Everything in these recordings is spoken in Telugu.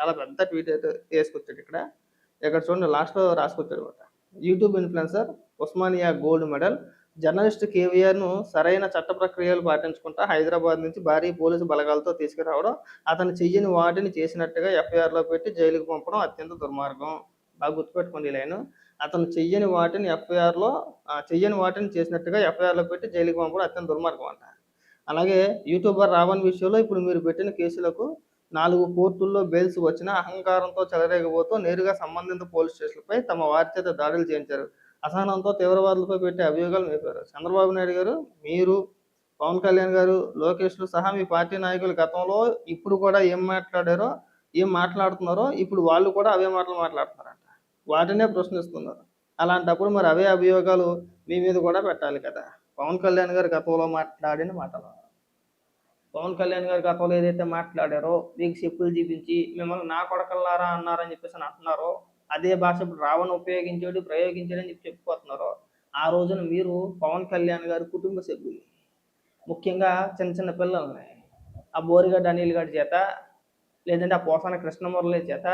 చాలా పెద్ద ట్వీట్ అయితే వేసుకొచ్చాడు ఇక్కడ. ఇక్కడ చూడండి లాస్ట్‌లో రాసుకొచ్చాడనమాట. YouTube influencer Osmania gold medal. Journalist కేవీఆర్‌ను సరైన చట్ట ప్రక్రియలు పాటించకుండా హైదరాబాద్ నుంచి భారీ పోలీసు బలగాలతో తీసుకురావడం, అతను చెయ్యని వాటిని చేసినట్టుగా ఎఫ్ఐఆర్‌లో పెట్టి జైలుకి పంపడం అత్యంత దుర్మార్గం. బాగా గుర్తుపెట్టుకోండి ఈ లైను. అతను చెయ్యని వాటిని చేసినట్టుగా ఎఫ్ఐఆర్‌లో పెట్టి జైలుకి పంపడం అత్యంత దుర్మార్గం అంట. అలాగే యూట్యూబర్ రావణ్ విషయంలో ఇప్పుడు మీరు పెట్టిన కేసులకు 4 కోర్టుల్లో బెయిల్స్ వచ్చినా అహంకారంతో చెలరేగిపోతూ నేరుగా సంబంధిత పోలీస్ స్టేషన్లపై తమ వారి చేత దాడులు చేయించారు. అసహనంతో తీవ్రవాదులపై పెట్టే అభియోగాలు మేపారు. చంద్రబాబు నాయుడు గారు, మీరు, పవన్ కళ్యాణ్ గారు, లోకేష్‌లు సహా మీ పార్టీ నాయకులు గతంలో ఇప్పుడు కూడా ఏం మాట్లాడారో, ఏం మాట్లాడుతున్నారో ఇప్పుడు వాళ్ళు కూడా అవే మాటలు మాట్లాడుతున్నారంట. వాటినే ప్రశ్నిస్తున్నారు. అలాంటప్పుడు మరి అవే అభియోగాలు మీ మీద కూడా పెట్టాలి కదా! పవన్ కళ్యాణ్ గారు గతంలో మాట్లాడిన మాటలు. పవన్ కళ్యాణ్ గారు గతంలో ఏదైతే మాట్లాడారో, మీకు చెప్పులు చూపించి మిమ్మల్ని నా కొడకల్లారా అన్నారని చెప్పేసని అంటున్నారో, అదే భాష ఇప్పుడు రావణ్ ప్రయోగించాడని చెప్పి చెప్పుకోతున్నారో, ఆ రోజున మీరు పవన్ కళ్యాణ్ గారి కుటుంబ సభ్యుల్ని, ముఖ్యంగా చిన్న చిన్న పిల్లల్ని, ఆ బోరిగడ్డ అనిల్ గారి చేత, లేదంటే ఆ పోసాని కృష్ణమురళి చేత,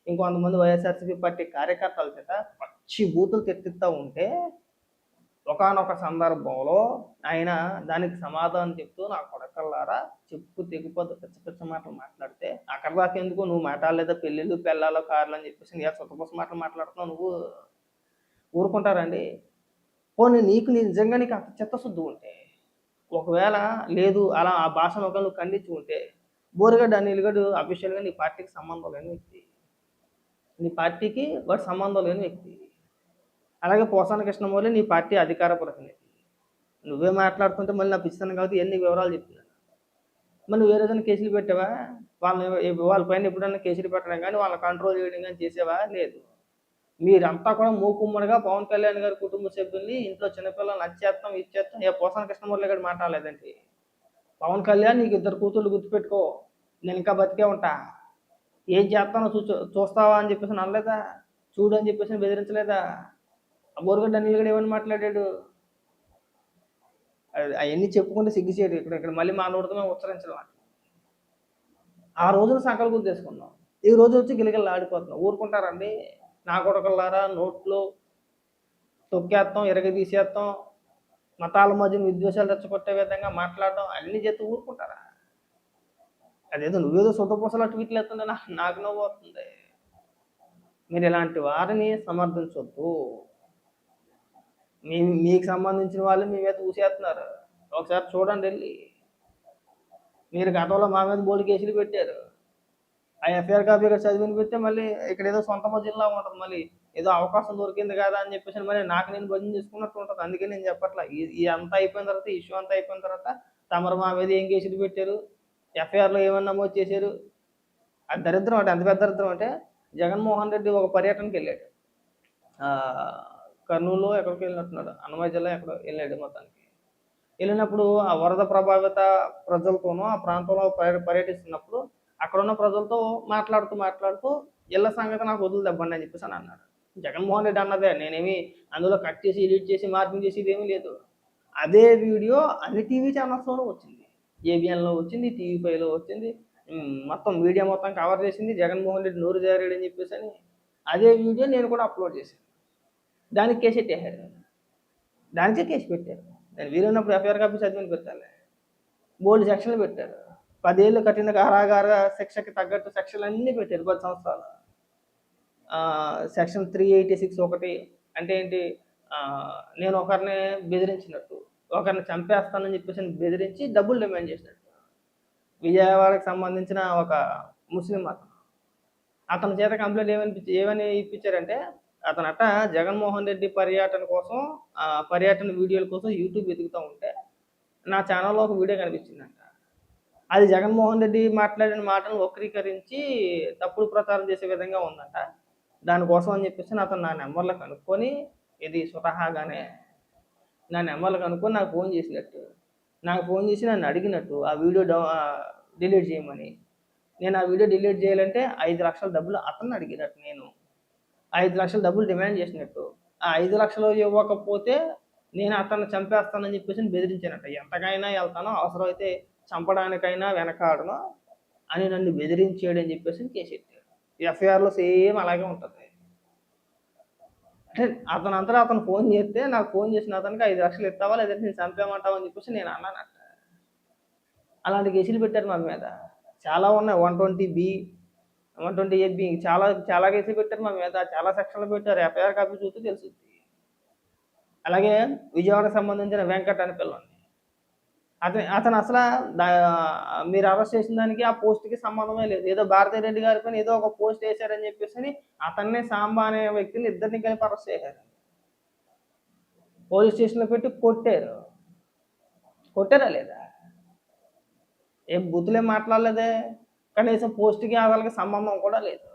ఇంకొంతమంది వైఎస్ఆర్సీపీ పార్టీ కార్యకర్తల చేత పచ్చి బూతులు తెప్పిస్తా ఉంటే, ఒకానొక సందర్భంలో ఆయన దానికి సమాధానం చెప్తూ నా కొడకల్లారా చెప్పు తెగిపోద్దు పిచ్చ పిచ్చ మాటలు మాట్లాడితే అక్కడ దాకా ఎందుకు నువ్వు మాట్లాడలేదా పెళ్ళిళ్ళు పెళ్ళాలో కార్లు అని చెప్పేసి నీ సొత్తపుస మాటలు మాట్లాడుతున్నావు నువ్వు ఊరుకుంటారండి. పోనీ నిజంగా నీకు అంత చిత్తశుద్ధి ఉంటే ఒకవేళ లేదు అలా ఆ భాషను ఒకవేళ నువ్వు ఖండించి ఉంటే బోరిగడ్డ అనిల్ గడు అఫీషియల్గా నీ పార్టీకి సంబంధం లేని వ్యక్తి, నీ పార్టీకి వాడు సంబంధం లేని వ్యక్తి. అలాగే పోసాని కృష్ణమురళి నీ పార్టీ అధికార ప్రతినిధి. నువ్వే మాట్లాడుతుంటే మళ్ళీ నా పిచ్చితనం కాబట్టి ఎన్ని వివరాలు చెప్తున్నాను. మరి నువ్వు ఏదైనా కేసులు పెట్టావా? వాళ్ళ పైన ఎప్పుడైనా కేసులు పెట్టడం కానీ వాళ్ళని కంట్రోల్ చేయడం కానీ చేసావా? లేదు. మీరంతా కూడా మూకుమ్మడిగా పవన్ కళ్యాణ్ గారి కుటుంబ సభ్యుల్ని ఇంట్లో చిన్నపిల్లల్ని అచ్చేస్తాం ఇచ్చేస్తాం పోసాని కృష్ణమురళి గారు మాట్లాడలేదండి. పవన్ కళ్యాణ్ నీకు 2 కూతుళ్ళు గుర్తుపెట్టుకో, నేను ఇంకా బతికే ఉంటా, ఏం చేస్తానో చూస్తావా అని చెప్పేసి అనలేదా? చూడు అని చెప్పేసి బెదిరించలేదా? ఆ బోరుగడ్డ అనిల్ గడు ఏమని మాట్లాడాడు? అవన్నీ చెప్పుకుంటే సిగ్గుచేటు. ఇక్కడ మళ్ళీ మా నోటితో మేము ఉచ్చరించడం. ఆ రోజున సంకలు గుద్దేసుకున్నాం, ఈ రోజు వచ్చి గిలగిల్లా ఆడిపోతున్నాం. ఊరుకుంటారండి? నా కొడుకులారా నోట్లో తొక్కేస్తాం, తీసేస్తాం, మతాల మధ్య విద్వేషాలు రెచ్చగొట్టే విధంగా మాట్లాడడం అన్ని చేస్తూ ఊరుకుంటారా? అదేదో నువ్వేదో సొంతపూసలా ట్వీట్లు ఎత్తుంటే నాకు నవ్వు వస్తుంది. మీరు ఇలాంటి వారిని సమర్థించొద్దు. మీకు సంబంధించిన వాళ్ళు మీ మీద ఊసేస్తున్నారు. ఒకసారి చూడండి వెళ్ళి. మీరు గతంలో మా మీద బోర్డు కేసులు పెట్టారు. ఆ ఎఫ్ఐఆర్ కాపీ ఇక్కడ చదివిని పెడితే మళ్ళీ ఇక్కడ ఏదో సొంత జిల్లా ఉంటుంది, మళ్ళీ ఏదో అవకాశం దొరికింది కదా అని చెప్పేసి మళ్ళీ నాకు నేను భజన చేసుకున్నట్టు ఉంటుంది. అందుకే నేను చెప్పట్లా. ఈ అంతా అయిపోయిన తర్వాత, ఇష్యూ అంతా అయిపోయిన తర్వాత తమరు మా మీద ఏం కేసులు పెట్టారు, ఎఫ్ఐఆర్లో ఏమన్నా నమోదు చేశారు? అది దరిద్రం అంటే ఎంత పెద్ద దరిద్రం అంటే, జగన్మోహన్ రెడ్డి ఒక పర్యటనకి వెళ్ళాడు. కర్నూలులో ఎక్కడికి వెళ్ళినట్టున్నాడు, అన్నమయ్య జిల్లా ఎక్కడో వెళ్ళాడు. మొత్తానికి వెళ్ళినప్పుడు ఆ వరద ప్రభావిత ప్రజలతోనూ ఆ ప్రాంతంలో పర్యటిస్తున్నప్పుడు అక్కడున్న ప్రజలతో మాట్లాడుతూ ఇళ్ళ సంగతి నాకు వదిలిదెబ్బండి అని చెప్పేసి అని అన్నాడు. జగన్మోహన్ రెడ్డి అన్నదే, నేనేమి అందులో కట్ చేసి ఎడిట్ చేసి మార్పింగ్ చేసి ఇదేమీ లేదు. అదే వీడియో అన్ని టీవీ ఛానల్స్లోనూ వచ్చింది. ఏబిఎన్లో వచ్చింది, టీవీ5లో వచ్చింది, మొత్తం మీడియా మొత్తం కవర్ చేసింది. జగన్మోహన్ రెడ్డి నోరు జారాడు అని చెప్పేసి అని అదే వీడియో నేను కూడా అప్లోడ్ చేశాను. దానికి కేసు పెట్టేశారు. దానికే కేసు పెట్టారు. నేను వీలున్నప్పుడు ఎఫ్ఐఆర్ కాపీ చదివిని పెట్టాలి. బోల్డ్ సెక్షన్లు పెట్టారు. 10 ఏళ్ళు కఠిన కారాగార శిక్షకి తగ్గట్టు సెక్షన్లు అన్నీ పెట్టారు. 10 సంవత్సరాలు. సెక్షన్ 386 ఒకటి అంటే ఏంటి, నేను ఒకరిని బెదిరించినట్టు, ఒకరిని చంపేస్తానని చెప్పేసి బెదిరించి డబ్బులు డిమాండ్ చేసినట్టు. విజయవాడకి సంబంధించిన ఒక ముస్లిం అతని చేత కంప్లైంట్ ఏమని ఇప్పించారంటే, అతనట జగన్మోహన్ రెడ్డి పర్యటన వీడియోల కోసం యూట్యూబ్ వెతుకుతూ ఉంటే నా ఛానల్లో ఒక వీడియో కనిపించిందంట. అది జగన్మోహన్ రెడ్డి మాట్లాడిన మాటను వక్రీకరించి తప్పుడు ప్రచారం చేసే విధంగా ఉందంట. దానికోసం అని చెప్పేసి అతను నా నెంబర్లో కనుక్కొని, ఇది స్వతహాగానే నా నెంబర్లో కనుక్కొని నాకు ఫోన్ చేసినట్టు, నాకు ఫోన్ చేసి నన్ను అడిగినట్టు ఆ వీడియో డిలీట్ చేయమని. నేను ఆ వీడియో డిలీట్ చేయాలంటే 5 లక్షల డబ్బులు అతన్ని అడిగినట్టు, నేను 5 లక్షల డబ్బులు డిమాండ్ చేసినట్టు. ఆ 5 లక్షలు ఇవ్వకపోతే నేను అతన్ని చంపేస్తానని చెప్పేసి బెదిరించానట. ఎంతకైనా వెళ్తానో, అవసరమైతే చంపడానికైనా వెనకాడను అని నన్ను బెదిరించాడని చెప్పేసి కేసెట్టాడు. ఎఫ్ఐఆర్‌లో సేమ్ అలాగే ఉంటది. అంటే అతనంతట అతను ఫోన్ చేస్తే నాకు ఫోన్ చేసిన అతనికి 5,00,000 ఇస్తావా? లేదంటే నేను చంపేయమంటావా? అని చెప్పేసి నేను అన్నానట. అలాంటి కేసులు పెట్టారు మన మీద. చాలా ఉన్నాయి. 120బి, 128బి చాలా చాలా కేసులు పెట్టారు మన మీద. చాలా సెక్షన్‌లు పెట్టారు. ఎఫ్ఐఆర్ కాపీ చూస్తే తెలుసుద్ది. అలాగే విజయవాడకి సంబంధించిన వెంకట్ అనే పిల్లోడిని. అతను అసల దా మీరు అరెస్ట్ చేసిన దానికి, ఆ పోస్ట్‌కి సంబంధమే లేదు. ఏదో భారతిరెడ్డి గారి పైన ఏదో ఒక పోస్ట్ చేశారని చెప్పేసని అతన్ని, సాంబ అనే వ్యక్తిని ఇద్దరిని కలిపి అరెస్ట్ చేశారు. పోలీస్ స్టేషన్‌లో పెట్టి కొట్టారు. కొట్టారా లేదా? ఏం బూతులేం మాట్లాడలేదే. కనీసం పోస్ట్‌కి వాళ్ళకి సంబంధం కూడా లేదు.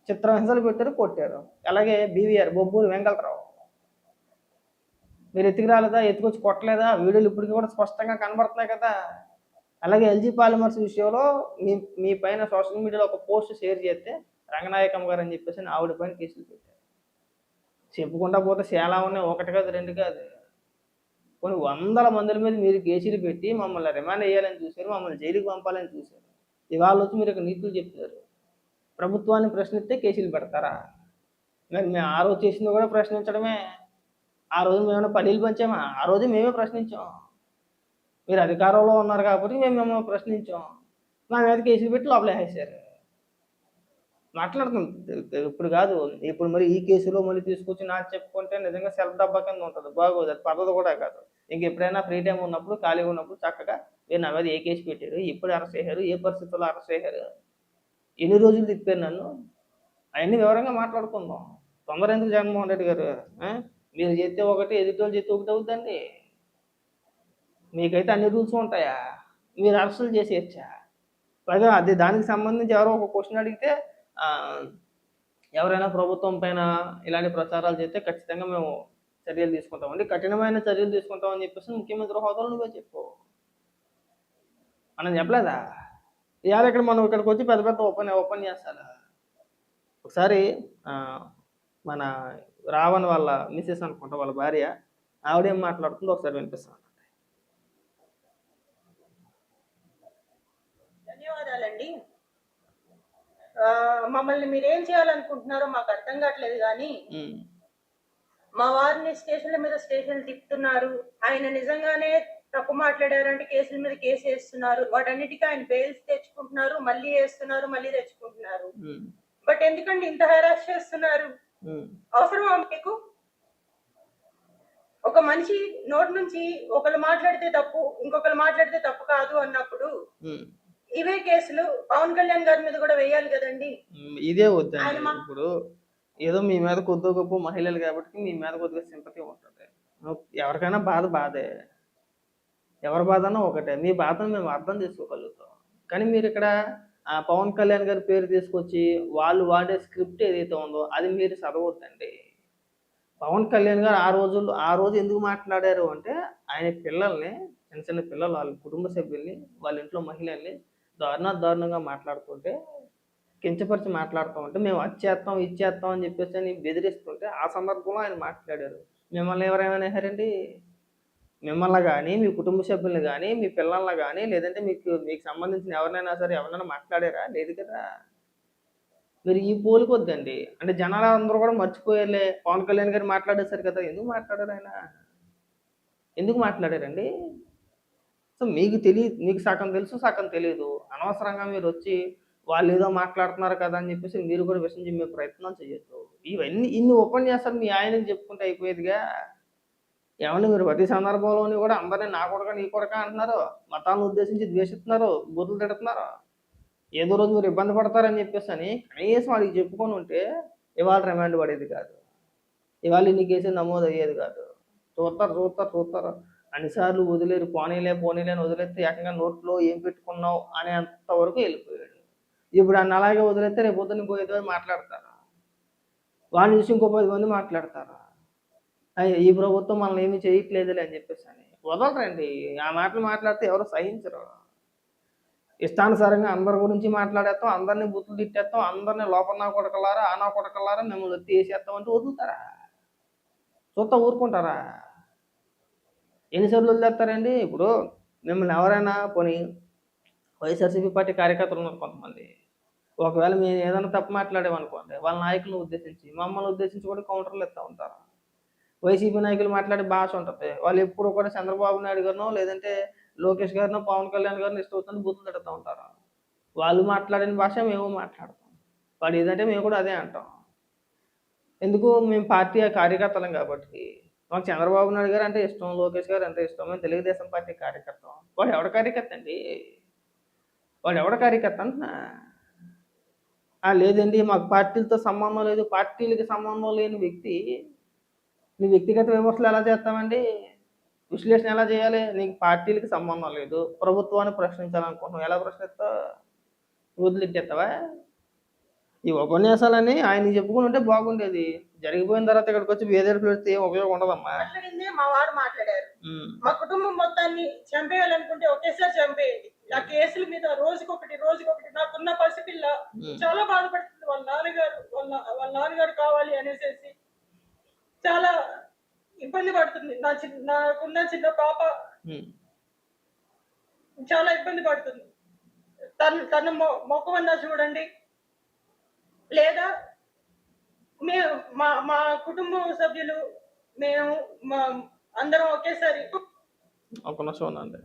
చిత్రహింసలు పెట్టారు, కొట్టారు. అలాగే బీవీఆర్ బొబ్బూరి వెంకటరావు. మీరు ఎత్తుకు రాలేదా? ఎత్తుకొచ్చి కొట్టలేదా? వీడియోలు ఇప్పటికి కూడా స్పష్టంగా కనబడుతున్నాయి కదా! అలాగే ఎల్జీ పాలిమర్స్ విషయంలో మీ మీ పైన సోషల్ మీడియాలో ఒక పోస్ట్ షేర్ చేస్తే రంగనాయకమ్మ గారు అని చెప్పేసి ఆవిడ పైన కేసులు పెట్టారు. చెప్పుకుంటా పోతే చాలా ఉన్నాయి. ఒకటి కాదు, రెండు కాదు. కొన్ని వందల మందిల మీద మీరు కేసులు పెట్టి మమ్మల్ని రిమాండ్ చేయాలని చూశారు. మమ్మల్ని జైలుకి పంపాలని చూశారు. ఇవాళ వచ్చి మీరు ఇక్కడ నీతులు చెప్తారు. ప్రభుత్వాన్ని ప్రశ్నిస్తే కేసులు పెడతారా? మరి మేము ఆ రోజు చేసింది కూడా ప్రశ్నించడమే. ఆ రోజు మేమేమైనా పల్లీలు పంచామా? ఆ రోజు మేమే ప్రశ్నించాం. మీరు అధికారంలో ఉన్నారు కాబట్టి మేము మిమ్మల్ని ప్రశ్నించాం. మా మీద కేసులు పెట్టి లోపలేసేశారు. మాట్లాడుతుంది ఇప్పుడు కాదు. ఇప్పుడు మరి ఈ కేసులో మళ్ళీ తీసుకొచ్చి నాకు చెప్పుకుంటే నిజంగా సెల్ఫ్ డబ్బా కింద ఉంటుంది. బాగోదు. అది పద్ధతి కూడా కాదు. ఇంకెప్పుడైనా ఫ్రీ టైం ఉన్నప్పుడు, ఖాళీగా ఉన్నప్పుడు చక్కగా మీరు నా మీద ఏ కేసు పెట్టారు? ఎప్పుడు అరెస్ట్ చేశారు? ఏ పరిస్థితుల్లో అరెస్ట్ చేశారు? ఎన్ని రోజులు తిప్పారు నన్ను? అవన్నీ వివరంగా మాట్లాడుకుందాం. తొందర ఎందుకు జగన్మోహన్ రెడ్డి గారు? మీరు చేస్తే ఒకటి, ఎదుటోళ్ళు చేస్తే ఒకటి అవుతుందండి. మీకైతే అన్ని రూల్స్ ఉంటాయా? మీరు అరెస్టులు చేసేయచ్చా? పైగా అది దానికి సంబంధించి ఎవరో ఒక క్వశ్చన్ అడిగితే ఎవరైనా ప్రభుత్వం పైన ఇలాంటి ప్రచారాలు చేస్తే ఖచ్చితంగా మేము చర్యలు తీసుకుంటామండి. కఠినమైన చర్యలు తీసుకుంటామని చెప్పేసి ముఖ్యమంత్రి హోదాలో నువ్వే చెప్పు. మనం చెప్పలేదా? ఇవాళ ఇక్కడ మనం ఇక్కడికి వచ్చి పెద్ద పెద్ద ఉపన్యాసాలు. ఒకసారి మన రావణ్ వాళ్ళ మిసెస్ అనుకుంటా, వాళ్ళ భార్య, ఆవిడేం మాట్లాడుతుందో ఒకసారి వినిపిస్తాను. ధన్యవాదాలండి. మమ్మల్ని మీరేం చేయాలనుకుంటున్నారో మాకు అర్థం కావట్లేదు కానీ మా వారిని స్టేషన్ల మీద స్టేషన్లు తిప్పుతున్నారు. ఆయన నిజంగానే తప్పు మాట్లాడారంటే కేసుల మీద కేసు వేస్తున్నారు. వాటన్నిటికీ ఆయన బెయిల్స్ తెచ్చుకుంటున్నారు, మళ్ళీ వేస్తున్నారు, మళ్ళీ తెచ్చుకుంటున్నారు. బట్ ఎందుకండి ఇంత హెరాస్ చేస్తున్నారు? అవసరమా మీకు? ఒక మనిషి నోటి నుంచి ఒకళ్ళు మాట్లాడితే తప్పు, ఇంకొకరు మాట్లాడితే తప్పు కాదు అన్నప్పుడు ఇవే కేసులు పవన్ కళ్యాణ్ గారి మీద కూడా వేయాలి కదండి. ఇదే వద్దండి. ఇప్పుడు ఏదో మీ మీద కొద్దిగా గొప్ప మహిళలు కాబట్టి మీ మీద కొద్దిగా సింపతి ఉంటుంది. ఎవరికైనా బాధే. ఎవరి బాధన్నా ఒకటే. మీ బాధను మేము అర్థం చేసుకోగలుగుతాం. కానీ మీరు ఇక్కడ పవన్ కళ్యాణ్ గారి పేరు తీసుకొచ్చి వాళ్ళు వాడే స్క్రిప్ట్ ఏదైతే ఉందో అది మీరు చదవద్దండి. పవన్ కళ్యాణ్ గారు ఆ రోజు ఎందుకు మాట్లాడారు అంటే ఆయన పిల్లల్ని, చిన్న చిన్న పిల్లలు, వాళ్ళ కుటుంబ సభ్యుల్ని, వాళ్ళ ఇంట్లో మహిళల్ని దారుణంగా మాట్లాడుతుంటే, కించపరిచి మాట్లాడుతూ ఉంటే, మేము అది చేస్తాం, ఇది చేస్తాం అని చెప్పేసి అని బెదిరిస్తుంటే ఆ సందర్భంలో ఆయన మాట్లాడారు. మిమ్మల్ని ఎవరైనా అనేసారండి? మిమ్మల్ని కానీ, మీ కుటుంబ సభ్యుల్ని కానీ, మీ పిల్లల్ని కానీ, లేదంటే మీకు సంబంధించిన ఎవరినైనా సరే ఎవరైనా మాట్లాడారా? లేదు కదా. మీరు ఈ పోలికొద్దండి. అంటే జనాలందరూ కూడా మర్చిపోయారులే, పవన్ కళ్యాణ్ గారు మాట్లాడేశారు కదా. ఎందుకు మాట్లాడారు ఆయన? ఎందుకు మాట్లాడారండి? సో మీకు సగం తెలుసు, సగం తెలీదు. అనవసరంగా మీరొచ్చి వాళ్ళేదో మాట్లాడుతున్నారు కదా అని చెప్పేసి మీరు కూడా విషం చిమ్మే ప్రయత్నం చేయొద్దు. ఇన్ని ఉపన్యాసాలు మీ ఆయనకి చెప్పుకుంటే అయిపోయేదిగా. ఏమండి మీరు ప్రతి సందర్భంలోని కూడా అందరిని నా కొడక, నీ కొడక అంటున్నారు. మతాలను ఉద్దేశించి ద్వేషిస్తున్నారు, బూతులు తిడుతున్నారు. ఏదో రోజు మీరు ఇబ్బంది పడతారని చెప్పేసని కనీసం వాడికి చెప్పుకొని ఉంటే ఇవాళ రిమాండ్ పడేది కాదు. ఇవాళ ఇన్ని కేసులు నమోదు అయ్యేది కాదు. చూస్తారు. అన్నిసార్లు వదిలేరు. పోనీలే అని వదిలేస్తే ఏకంగా నోట్లో ఏం పెట్టుకున్నావు అనేంత వరకు వెళ్ళిపోయాడు. ఇప్పుడు ఆయన అలాగే వదిలేస్తే రేపు పొద్దున్న ఇంకో 5 మంది మాట్లాడతారు. వాడిని చూసి ఇంకో 10 మంది మాట్లాడతారు. ఈ ప్రభుత్వం మనల్ని ఏమీ చేయట్లేదులే అని చెప్పేసి అని వదలరండి. ఆ మాటలు మాట్లాడితే ఎవరు సహించరు. ఇష్టానుసారంగా అందరి గురించి మాట్లాడేస్తాం, అందరినీ బూతులు తిట్టేస్తాం, అందరినీ లోపల నా కొడకలారా, ఆ నా కొడకలారా మిమ్మల్ని వచ్చి వేసేస్తాం అంటే వదులుతారా? చూస్తా ఊరుకుంటారా? ఎన్నిసార్లు వదిలేస్తారండి? ఇప్పుడు మిమ్మల్ని ఎవరైనా పోనీ వైఎస్ఆర్సీపీ పార్టీ కార్యకర్తలు ఉన్నారు కొంతమంది. ఒకవేళ మేము ఏదైనా తప్పు మాట్లాడామనుకోండి, వాళ్ళ నాయకులను ఉద్దేశించి, మమ్మల్ని ఉద్దేశించి కూడా కౌంటర్లు ఇస్తా ఉంటారు. వైసీపీ నాయకులు మాట్లాడే భాష ఉంటది. వాళ్ళు ఎప్పుడు కూడా చంద్రబాబు నాయుడు గారినో, లేదంటే లోకేష్ గారినో, పవన్ కళ్యాణ్ గారినో ఇష్టం వచ్చినట్టు బూతులు తిడుతూ ఉంటారు. వాళ్ళు మాట్లాడిన భాష మేము మాట్లాడతాం. వాడు ఏదంటే మేము కూడా అదే అంటాం. ఎందుకు? మేము పార్టీ కార్యకర్తలం కాబట్టి. మాకు చంద్రబాబు నాయుడు గారు అంటే ఇష్టం, లోకేష్ గారు అంటే ఇష్టం. మేము తెలుగుదేశం పార్టీ కార్యకర్తం. వాడు ఎవడ కార్యకర్త అండి? వాడు ఎవడ కార్యకర్త అంటున్నా? లేదండి మాకు పార్టీలతో సంబంధం లేదు. పార్టీలకి సంబంధం లేని వ్యక్తి నీ వ్యక్తిగత విమర్శలు ఎలా చేస్తామండి? విశ్లేషణ ఎలా చేయాలి? నీకు పార్టీలకి సంబంధం లేదు, ప్రభుత్వాన్ని ప్రశ్నించాలనుకుంటున్నావు, ఎలా ప్రశ్నిస్తావు? వదిలిట్టేస్తావా? ఈ ఉపన్యాసాలని ఆయన చెప్పుకుని ఉంటే బాగుండేది. జరిగిపోయిన తర్వాత ఇక్కడికి వచ్చి వేదేరు పెడితే ఏం ఉపయోగం ఉండదమ్మా. మాట్లాడింది మా వారు మాట్లాడారు. మా కుటుంబం మొత్తాన్ని చంపేయాలనుకుంటే ఒకేసారి చంపేయండి. ఆ కేసుల మీద రోజుకొకటి నాకున్న పసిపిల్ల చాలా బాధపడుతుంది. వాళ్ళ నాన్నగారు కావాలి అనేసి చాలా ఇబ్బంది పడుతుంది. నాకున్న చిన్న పాప చాలా ఇబ్బంది పడుతుంది. తన మొక్కవన్నా చూడండి, లేదా మేము మా కుటుంబ సభ్యులు మేము అందరం ఒకేసారి. ఒక నిమిషం ఉందండి.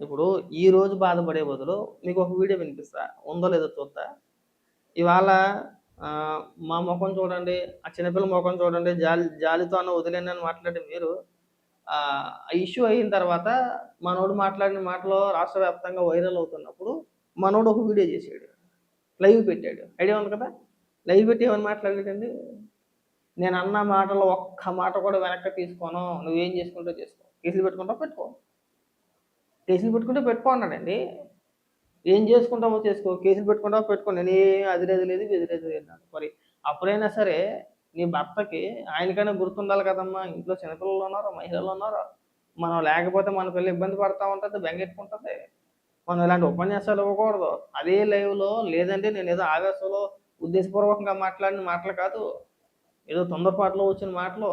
ఇప్పుడు ఈ రోజు బాధపడే బదులు మీకు ఒక వీడియో వినిపిస్తా, ఉందో లేదో చూస్తా. ఇవాళ మా ముఖం చూడండి, ఆ చిన్నపిల్ల ముఖం చూడండి, జాలితో అన్న వదిలేనని మాట్లాడి మీరు ఆ ఇష్యూ అయిన తర్వాత మనోడు మాట్లాడిన మాటలో రాష్ట్ర వ్యాప్తంగా వైరల్ అవుతున్నప్పుడు మనోడు ఒక వీడియో చేసాడు, లైవ్ పెట్టాడు. ఐడియా ఉంది కదా? లైవ్ పెట్టి ఏమని మాట్లాడాడండి? నేను అన్న మాటలో ఒక్క మాట కూడా వెనక్కి తీసుకోను, నువ్వేం చేసుకుంటో చేసుకో, కేసులు పెట్టుకుంటావు పెట్టుకో, కేసులు పెట్టుకుంటే పెట్టుకో అన్నాడండి. ఏం చేసుకుంటావో చేసుకో, కేసులు పెట్టుకుంటావో పెట్టుకో, నేను అదిరేది లేదు బెదిరేది లేదు. మరి అప్పుడైనా సరే నీ భర్తకి ఆయనకైనా గుర్తుండాలి కదమ్మా, ఇంట్లో చిన్నపిల్లలు ఉన్నారు, మహిళలు ఉన్నారు. మనం లేకపోతే మన పిల్ల ఇబ్బంది పడతా ఉంటుంది, బెంగెట్టుకుంటుంది. మనం ఇలాంటి ఉపన్యాసాలు ఇవ్వకూడదు. అదే లైవ్లో లేదంటే నేను ఏదో ఆవేశంలో ఉద్దేశపూర్వకంగా మాట్లాడిన మాటలు కాదు, ఏదో తొందరపాటులో వచ్చిన మాటలు.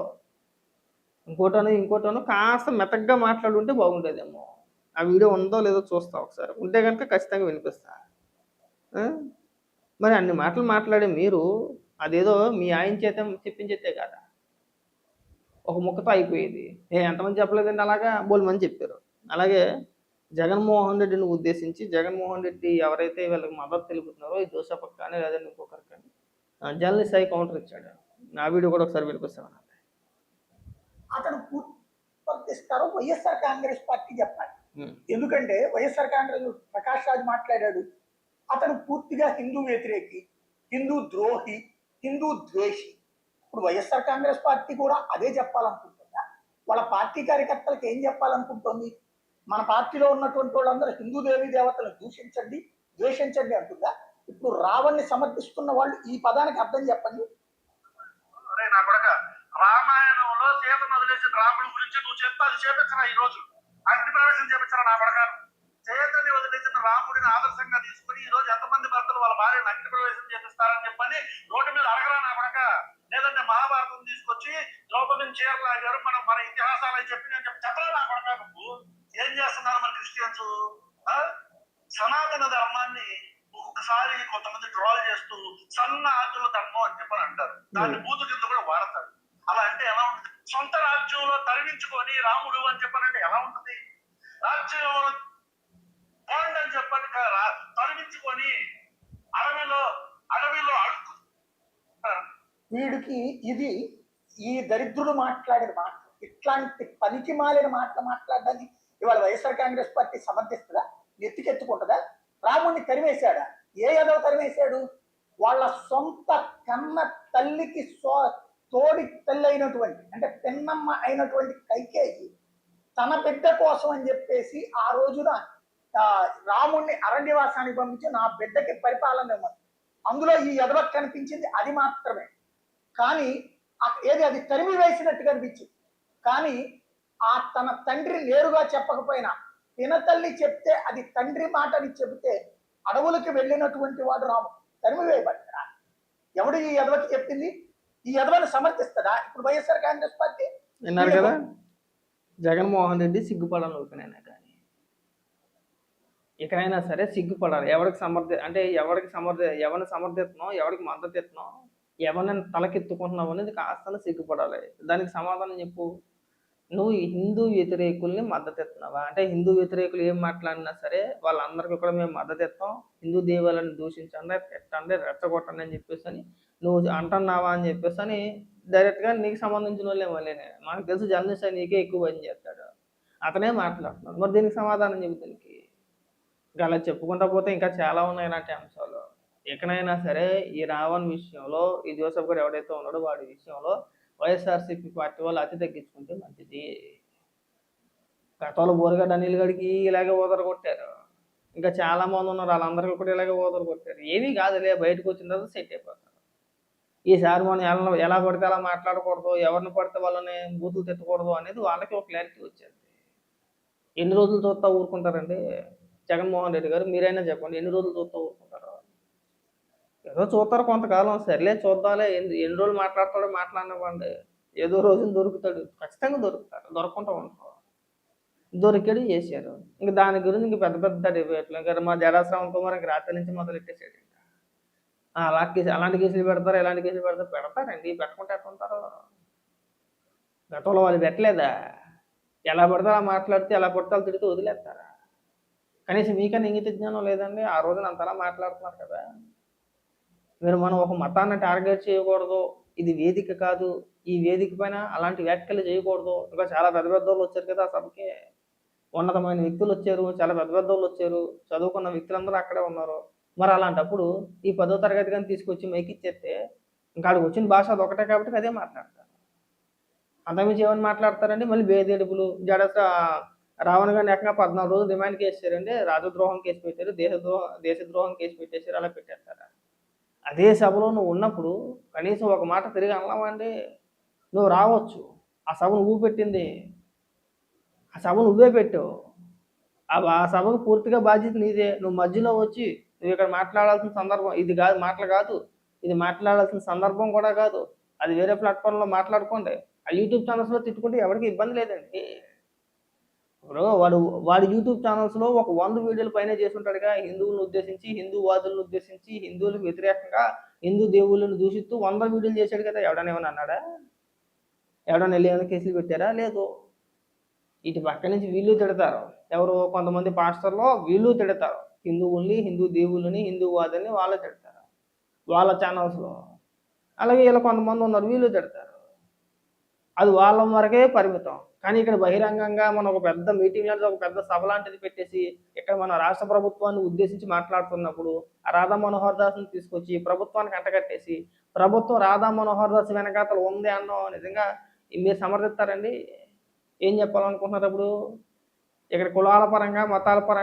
ఇంకోటను కాస్త మెత్తగా మాట్లాడుంటే బాగుండేదేమో. ఆ వీడియో ఉందో లేదో చూస్తా ఒకసారి, ఉంటే కనుక ఖచ్చితంగా వినిపిస్తా. మరి అన్ని మాటలు మాట్లాడే మీరు అదేదో మీ ఆయన చేత చెప్పించేస్తే కదా ఒక ముక్కతో అయిపోయేది. ఎంతమంది చెప్పలేదండి అలాగా? బోల్మంది చెప్పారు. అలాగే జగన్మోహన్ రెడ్డిని ఉద్దేశించి, జగన్మోహన్ రెడ్డి ఎవరైతే వీళ్ళకి మద్దతు తెలుపుతున్నారో ఈ జోసఫ్కి కానీ లేదంటే ఇంకొకరికి కానీ జర్నలిస్ట్ అయి కౌంటర్ ఇచ్చాడు. నా వీడియో కూడా ఒకసారి వినిపిస్తాను. అతను పూర్తిస్తారో వైఎస్ఆర్ కాంగ్రెస్ పార్టీ చెప్పాలి. ఎందుకంటే వైఎస్ఆర్ కాంగ్రెస్ ప్రకాష్ రాజ్ మాట్లాడాడు, అతను పూర్తిగా హిందూ వ్యతిరేకి, హిందూ ద్రోహి, హిందూ ద్వేషి. ఇప్పుడు వైఎస్ఆర్ కాంగ్రెస్ పార్టీ కూడా అదే చెప్పాలనుకుంటుందా? వాళ్ళ పార్టీ కార్యకర్తలకు ఏం చెప్పాలనుకుంటుంది? మన పార్టీలో ఉన్నటువంటి వాళ్ళందరూ హిందూ దేవీ దేవతలను దూషించండి, ద్వేషించండి అంటుందా? ఇప్పుడు రావణ్ణి సమర్థిస్తున్న వాళ్ళు ఈ పదానికి అర్థం చెప్పండి. రామాయణంలో సీతను వదిలేసిన రాముడి గురించి నువ్వు చెప్పి అది చేపించరా? ఈ రోజు అగ్ని ప్రవేశం చేపించరా నా పడగాను? సీతని వదిలేసిన రాముడిని ఆదర్శంగా తీసుకుని ఈ రోజు ఎంతమంది భర్తలు వాళ్ళ భార్యను అగ్ని ప్రవేశం చేపిస్తారని చెప్పని రోడ్డు మీద అడగరా నా పడక? లేదంటే మహాభారతం తీసుకొచ్చి ద్రౌపదిని చీరలాగారు మన ఇతిహాసాలు చెప్పి నేను చెప్పరా నా పడక? నువ్వు ఏం చేస్తున్నారు మన క్రిస్టియన్స్? సనాతన ధర్మాన్ని ఒక్కొక్కసారి కొంతమంది ట్రోల్ చేస్తూ సన్న ఆతుల ధర్మం అని చెప్పని అంటారు, దాన్ని బూతు కింద కూడా వాడతారు. అలా అంటే ఎలా ఉంటుంది? సొంత రాజ్యంలో తరిమించుకొని రాముడు అని చెప్పనంటే ఎలా ఉంటుంది? రాజ్యం పోండి అని చెప్పని తరిమించుకొని అడవిలో అడుగు. వీడికి ఇది ఈ దరిద్రుడు మాట్లాడిన మాట, ఇట్లాంటి పనికి మాలిన మాటలు మాట్లాడడాన్ని ఇవాళ వైఎస్ఆర్ కాంగ్రెస్ పార్టీ సమర్థిస్తుందా? ఎత్తుకెత్తుకుంటుందా? రాముడిని తరిమేశాడా? ఏ ఏదో తరిమేశాడు? వాళ్ళ సొంత కన్న తల్లికి తోడి తల్లి అయినటువంటి, అంటే పెన్నమ్మ అయినటువంటి కైకేయి తన బిడ్డ కోసం అని చెప్పేసి ఆ రోజున రాముడిని అరణ్యవాసానికి పంపించి నా బిడ్డకి పరిపాలన ఇవ్వమని. అందులో ఈ ఎదవకు కనిపించింది అది మాత్రమే. కానీ అది తరిమి వేసినట్టు కనిపించింది. కానీ తన తండ్రి నేరుగా చెప్పకపోయినా పినతల్లి చెప్తే అది తండ్రి మాట అని చెబితే అడవులకు వెళ్ళినటువంటి వాడు రాముడు తరిమి వేయబడ్డా. ఎవడు ఈ ఎదవకి చెప్పింది? ఈ ఎదవని సమర్థిస్తుందా ఇప్పుడు వైఎస్ఆర్ కాంగ్రెస్ పార్టీ? విన్నారు కదా, జగన్మోహన్ రెడ్డి సిగ్గుపడాలనుకున్నాను కానీ ఇకనైనా సరే సిగ్గుపడాలి. ఎవరిని సమర్థిస్తున్నావు, ఎవరికి మద్దతు ఇస్తున్నావు, ఎవరిని తలకెత్తుకుంటున్నావు అనేది కాస్త సిగ్గుపడాలి. దానికి సమాధానం చెప్పు. నువ్వు ఈ హిందూ వ్యతిరేకుల్ని మద్దతు ఇస్తున్నావా? అంటే హిందూ వ్యతిరేకులు ఏం మాట్లాడినా సరే వాళ్ళందరికీ కూడా మేము మద్దతు ఇస్తాం, హిందూ దేవాలను దూషించండి, పెట్టండి, రెచ్చగొట్టండి అని చెప్పేసి అని నువ్వు అంటున్నావా అని చెప్పేసి అని డైరెక్ట్గా నీకు సంబంధించిన వాళ్ళే మళ్ళీనే. నాకు తెలుసు జర్నలిస్ట్ నీకే ఎక్కువ పని చేస్తాడు, అతనే మాట్లాడుతున్నాడు. మరి దీనికి సమాధానం చెప్పు. దీనికి ఇంకా అలా చెప్పుకుంటా పోతే ఇంకా చాలా ఉన్నాయి ఇలాంటి అంశాలు. ఎక్కడైనా సరే ఈ రావణ్ విషయంలో ఈ జోసెఫ్ గారు ఎవడైతే ఉన్నాడో వాడి విషయంలో వైఎస్ఆర్సీపీ పార్టీ వాళ్ళు అతి తగ్గించుకుంటే మంచిది. గతంలో బోరగడ్డ అనిల్ గడికి ఇలాగే కొట్టారు, ఇంకా చాలా మంది ఉన్నారు వాళ్ళందరికీ కూడా ఇలాగే కొట్టారు. ఏమీ కాదులే, బయటకు వచ్చిన తర్వాత సెట్ అయిపోతారు. ఈసారి మనం ఎలా పడితే అలా మాట్లాడకూడదు, ఎవరిని పడితే వాళ్ళని బూతులు తిట్టకూడదు అనేది వాళ్ళకి ఒక క్లారిటీ వచ్చేది. ఎన్ని రోజులు చూస్తా ఊరుకుంటారండి జగన్మోహన్ రెడ్డి గారు? మీరైనా చెప్పండి, ఎన్ని రోజులు చూస్తా ఊరుకుంటారు? ఏదో చూస్తారు కొంతకాలం, సర్లే చూద్దాంలే, ఎన్ని రోజులు మాట్లాడతాడో మాట్లాడినవ్వండి, ఏదో రోజున దొరుకుతాడు, ఖచ్చితంగా దొరుకుతారు, దొరకకుండా ఉంటారు. దొరికాడు, చేశారు. ఇంక దాని గురించి ఇంక పెద్ద పెద్ద డిబేట్లు. ఇంకా మా జడాశ్రావణ్ కుమార్ ఇంక రాత్రి నుంచి మొదలెట్టేసాడు. అలాంటి కేసులు పెడతారు, ఇలాంటి కేసులు పెడతారండి, పెట్టకుండా ఎట్టుంటారు? గతంలో వాళ్ళు పెట్టలేదా? ఎలా పడితే అలా మాట్లాడితే, ఎలా పడితే అలా తిడితే వదిలేస్తారా? కనీసం మీకన్నా ఇంగిత జ్ఞానం లేదండి? ఆ రోజున అంతలా మాట్లాడుతున్నారు కదా. మనం ఒక మతాన్ని టార్గెట్ చేయకూడదు, ఇది వేదిక కాదు, ఈ వేదిక పైన అలాంటి వ్యాఖ్యలు చేయకూడదు. ఇంకా చాలా పెద్ద పెద్ద వాళ్ళు వచ్చారు కదా ఆ సభకి, ఉన్నతమైన వ్యక్తులు వచ్చారు, చాలా పెద్ద పెద్ద వాళ్ళు వచ్చారు, చదువుకున్న వ్యక్తులందరూ అక్కడే ఉన్నారు. మరి అలాంటప్పుడు ఈ 10వ తరగతి కానీ తీసుకొచ్చి మైక్ ఇచ్చేస్తే ఇంకా ఆడికి వచ్చిన భాష అది ఒకటే కాబట్టి అదే మాట్లాడతారు. అంతకుమించి ఏమని మాట్లాడతారండి? మళ్ళీ బేదేడుపులు. రావణ్ గారిని ఏకంగా 14 రోజులు రిమాండ్కి వేసారండి, రాజద్రోహం కేసు పెట్టారు, దేశద్రోహం కేసు పెట్టేశారు, అలా పెట్టేస్తారా? అదే సభలో నువ్వు ఉన్నప్పుడు కనీసం ఒక మాట తిరిగి అనలామండి? నువ్వు రావచ్చు, ఆ సభ నువ్వు పెట్టింది, ఆ సభ నువ్వే పెట్టావు, ఆ సభకు పూర్తిగా బాధ్యత నీదే. నువ్వు మధ్యలో వచ్చి నువ్వు ఇక్కడ మాట్లాడాల్సిన సందర్భం ఇది కాదు, మాటలు కాదు, ఇది మాట్లాడాల్సిన సందర్భం కూడా కాదు, అది వేరే ప్లాట్ఫామ్లో మాట్లాడుకోండి. ఆ యూట్యూబ్ ఛానల్స్లో తిట్టుకుంటే ఎవరికి ఇబ్బంది లేదండి. ఇప్పుడు వాడు యూట్యూబ్ ఛానల్స్లో ఒక 100 వీడియోలు పైన చేస్తుంటాడుగా, హిందువులను ఉద్దేశించి, హిందూవాదులను ఉద్దేశించి, హిందువులకు వ్యతిరేకంగా హిందూ దేవుళ్ళను దూషిస్తూ 100 వీడియోలు చేశాడు కదా. ఎవడన్నా ఏమన్నా అన్నాడా? ఎవడన్నా వెళ్ళి ఏమైనా కేసులు పెట్టారా? లేదు. ఇటు పక్క నుంచి వీళ్ళు తిడతారు, ఎవరు కొంతమంది పాస్టర్లో వీళ్ళు తిడతారు, హిందువుల్ని, హిందూ దేవుళ్ళని, హిందూవాదుల్ని వాళ్ళు తిడతారు వాళ్ళ ఛానల్స్లో. అలాగే ఇలా కొంతమంది ఉన్నారు, వీళ్ళు తిడతారు. అది వాళ్ళ వరకే పరిమితం. కానీ ఇక్కడ బహిరంగంగా మనం ఒక పెద్ద మీటింగ్ లాంటిది, ఒక పెద్ద సభ లాంటిది పెట్టేసి ఇక్కడ మన రాష్ట్ర ప్రభుత్వాన్ని ఉద్దేశించి మాట్లాడుతున్నప్పుడు ఆ రాధా మనోహర్ దాస్ని తీసుకొచ్చి ప్రభుత్వానికి అంటగట్టేసి ప్రభుత్వం రాధా మనోహర్ దాస్ వెనకాతలు ఉంది అన్నో నిజంగా మీరు సమర్థిస్తారండి? ఏం చెప్పాలనుకుంటున్నారు? అప్పుడు ఇక్కడ కులాల పరంగా, మతాల పరంగా